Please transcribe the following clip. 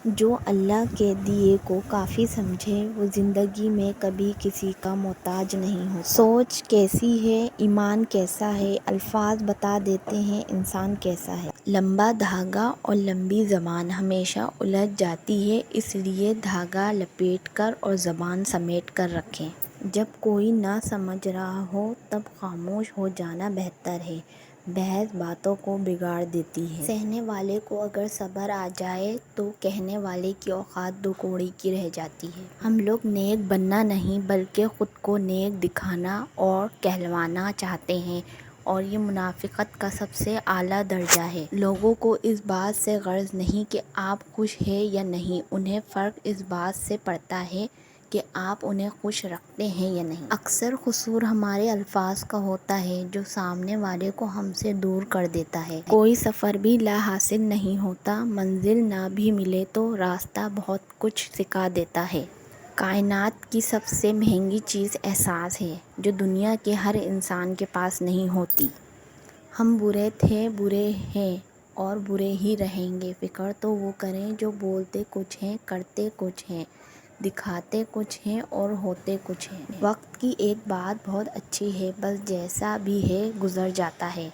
جو اللہ کے دیے کو کافی سمجھے وہ زندگی میں کبھی کسی کا محتاج نہیں ہوتا۔ سوچ کیسی ہے، ایمان کیسا ہے، الفاظ بتا دیتے ہیں انسان کیسا ہے۔ لمبا دھاگا اور لمبی زبان ہمیشہ الجھ جاتی ہے، اس لیے دھاگا لپیٹ کر اور زبان سمیٹ کر رکھیں۔ جب کوئی نہ سمجھ رہا ہو تب خاموش ہو جانا بہتر ہے، بحث باتوں کو بگاڑ دیتی ہے۔ سہنے والے کو اگر صبر آ جائے تو کہنے والے کی اوقات دو کوڑی کی رہ جاتی ہے۔ ہم لوگ نیک بننا نہیں بلکہ خود کو نیک دکھانا اور کہلوانا چاہتے ہیں، اور یہ منافقت کا سب سے اعلیٰ درجہ ہے۔ لوگوں کو اس بات سے غرض نہیں کہ آپ خوش ہیں یا نہیں، انہیں فرق اس بات سے پڑتا ہے کہ آپ انہیں خوش رکھتے ہیں یا نہیں۔ اکثر قصور ہمارے الفاظ کا ہوتا ہے جو سامنے والے کو ہم سے دور کر دیتا ہے۔ کوئی سفر بھی لا حاصل نہیں ہوتا، منزل نہ بھی ملے تو راستہ بہت کچھ سکھا دیتا ہے۔ کائنات کی سب سے مہنگی چیز احساس ہے، جو دنیا کے ہر انسان کے پاس نہیں ہوتی۔ ہم برے تھے، برے ہیں اور برے ہی رہیں گے۔ فکر تو وہ کریں جو بولتے کچھ ہیں، کرتے کچھ ہیں، دکھاتے کچھ ہیں اور ہوتے کچھ ہیں۔ وقت کی ایک بات بہت اچھی ہے، بس جیسا بھی ہے گزر جاتا ہے۔